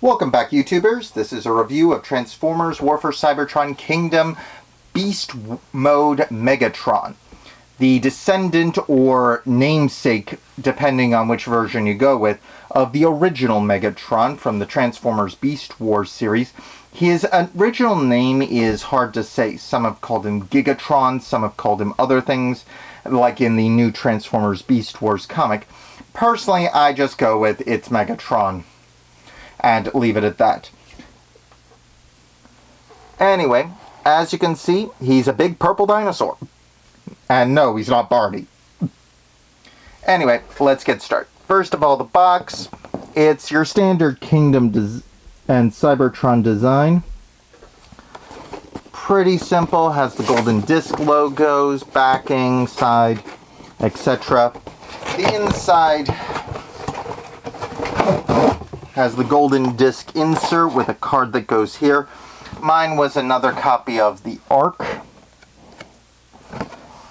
Welcome back, YouTubers. This is a review of Transformers War for Cybertron Kingdom Beast Mode Megatron. The descendant or namesake, depending on which version you go with, of the original Megatron from the Transformers Beast Wars series. His original name is hard to say. Some have called him Gigatron, some have called him other things, like in the new Transformers Beast Wars comic. Personally, I just go with it's Megatron and leave it at that. Anyway, as you can see, he's a big purple dinosaur. And no, he's not Barney. Anyway, let's get started. First of all, the box. It's your standard Kingdom and Cybertron design. Pretty simple. Has the golden disc logos, backing, side, etc. The inside has the golden disc insert with a card that goes here. Mine was another copy of the Arc.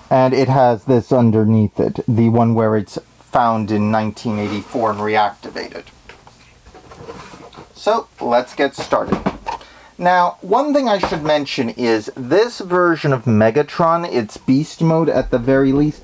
And it has this underneath it, the one where it's found in 1984 and reactivated. So, let's get started. Now, one thing I should mention is this version of Megatron, its Beast Mode at the very least,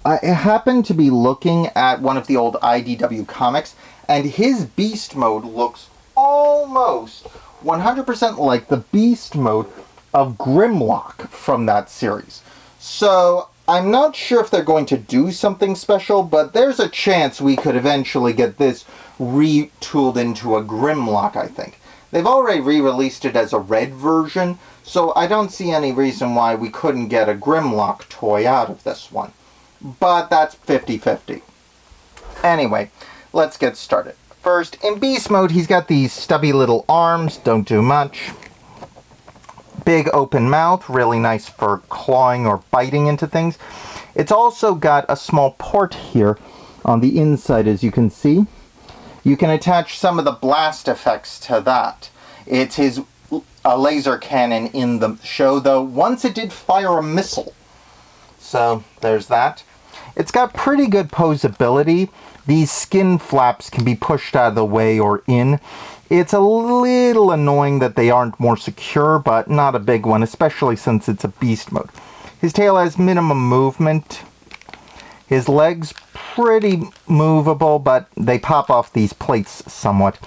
I happened to be looking at one of the old IDW comics, and his Beast Mode looks almost 100% like the Beast Mode of Grimlock from that series. So, I'm not sure if they're going to do something special, but there's a chance we could eventually get this retooled into a Grimlock, I think. They've already re-released it as a red version, so I don't see any reason why we couldn't get a Grimlock toy out of this one. But that's 50-50. Anyway, let's get started. First, in Beast Mode, he's got these stubby little arms, don't do much. Big open mouth, really nice for clawing or biting into things. It's also got a small port here on the inside, as you can see. You can attach some of the blast effects to that. It's his laser cannon in the show, though once it did fire a missile. So, there's that. It's got pretty good posability. These skin flaps can be pushed out of the way or in. It's a little annoying that they aren't more secure, but not a big one, especially since it's a Beast Mode. His tail has minimum movement. His legs, pretty movable, but they pop off these plates somewhat.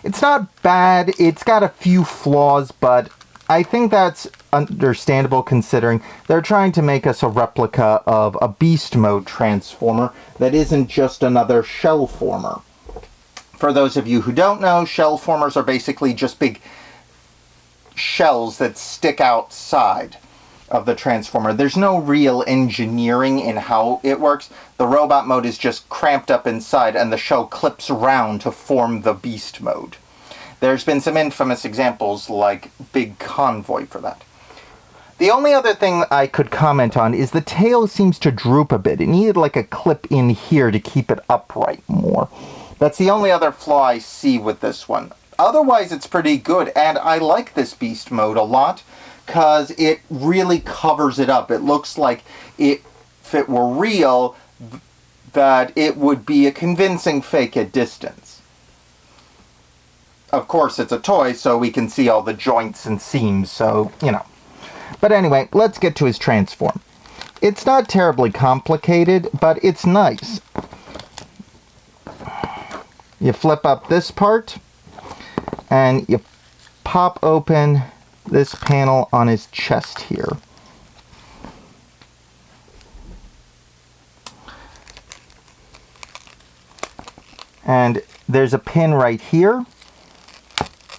It's not bad. It's got a few flaws, but I think that's understandable considering they're trying to make us a replica of a Beast Mode Transformer that isn't just another shell former. For those of you who don't know, shell formers are basically just big shells that stick outside of the Transformer. There's no real engineering in how it works. The robot mode is just cramped up inside and the shell clips around to form the Beast Mode. There's been some infamous examples like Big Convoy for that. The only other thing I could comment on is the tail seems to droop a bit. It needed like a clip in here to keep it upright more. That's the only other flaw I see with this one. Otherwise, it's pretty good, and I like this Beast Mode a lot, because it really covers it up. It looks like if it were real, that it would be a convincing fake at distance. Of course, it's a toy, so we can see all the joints and seams, so, you know. But anyway, let's get to his transform. It's not terribly complicated, but it's nice. You flip up this part, and you pop open this panel on his chest here. And there's a pin right here.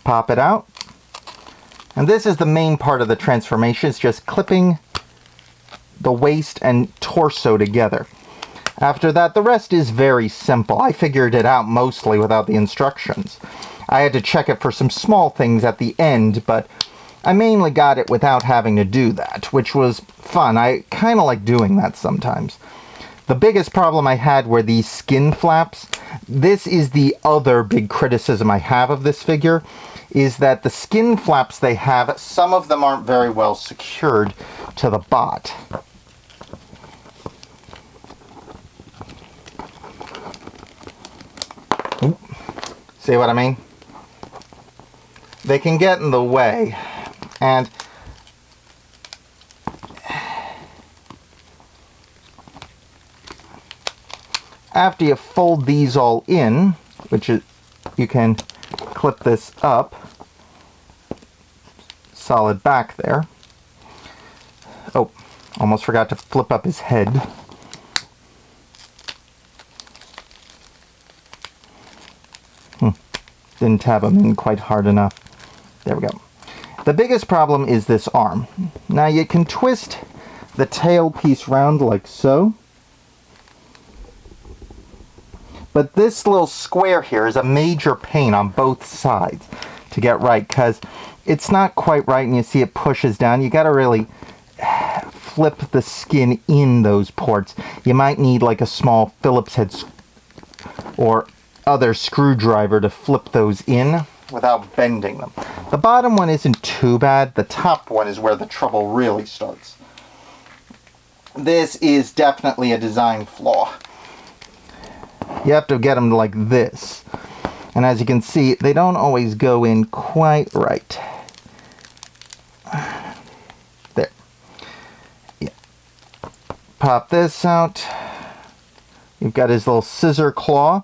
Pop it out. And this is the main part of the transformation. It's just clipping the waist and torso together. After that, the rest is very simple. I figured it out mostly without the instructions. I had to check it for some small things at the end, but I mainly got it without having to do that, which was fun. I kind of like doing that sometimes. The biggest problem I had were these skin flaps. This is the other big criticism I have of this figure, is that the skin flaps they have, some of them aren't very well secured to the bot. See what I mean? they can get in the way. And after you fold these all in, which is, you can clip this up, solid back there. Oh, almost forgot to flip up his head. Didn't tab him in quite hard enough. There we go. The biggest problem is this arm. Now you can twist the tail piece round like so. But this little square here is a major pain on both sides to get right, because it's not quite right and you see it pushes down. You got to really flip the skin in those ports. You might need like a small Phillips head or other screwdriver to flip those in without bending them. The bottom one isn't too bad. The top one is where the trouble really starts. This is definitely a design flaw. You have to get them like this. And as you can see, they don't always go in quite right. There. Yeah. Pop this out. You've got his little scissor claw.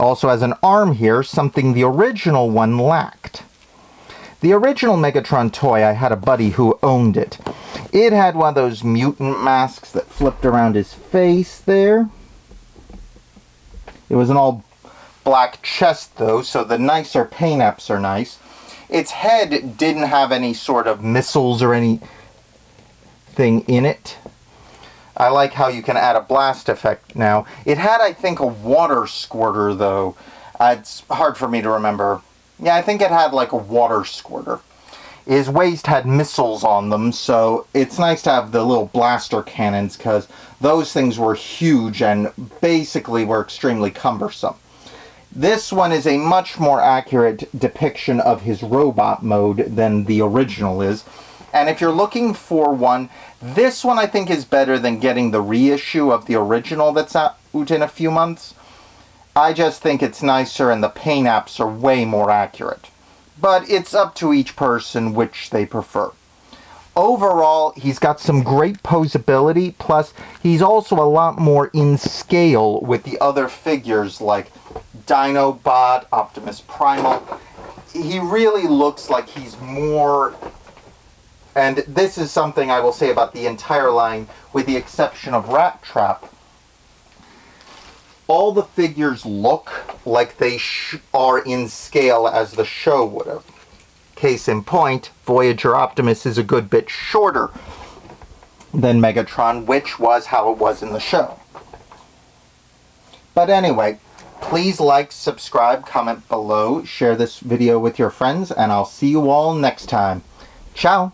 Also has an arm here, something the original one lacked. The original Megatron toy, I had a buddy who owned it. It had one of those mutant masks that flipped around his face there. It was an all black chest though, so the nicer paint-apps are nice. Its head didn't have any sort of missiles or anything in it. I like how you can add a blast effect now. It had, I think, a water squirter, though. It's hard for me to remember. Yeah, I think it had like a water squirter. His waist had missiles on them, so it's nice to have the little blaster cannons, because those things were huge and basically were extremely cumbersome. This one is a much more accurate depiction of his robot mode than the original is. And if you're looking for one, this one I think is better than getting the reissue of the original that's out in a few months. I just think it's nicer and the paint-apps are way more accurate. But it's up to each person which they prefer. Overall, he's got some great posability, plus he's also a lot more in scale with the other figures like Dinobot, Optimus Primal. He really looks like he's more... And this is something I will say about the entire line, with the exception of Rat Trap. All the figures look like they are in scale as the show would have. Case in point, Voyager Optimus is a good bit shorter than Megatron, which was how it was in the show. But anyway, please like, subscribe, comment below, share this video with your friends, and I'll see you all next time. Ciao!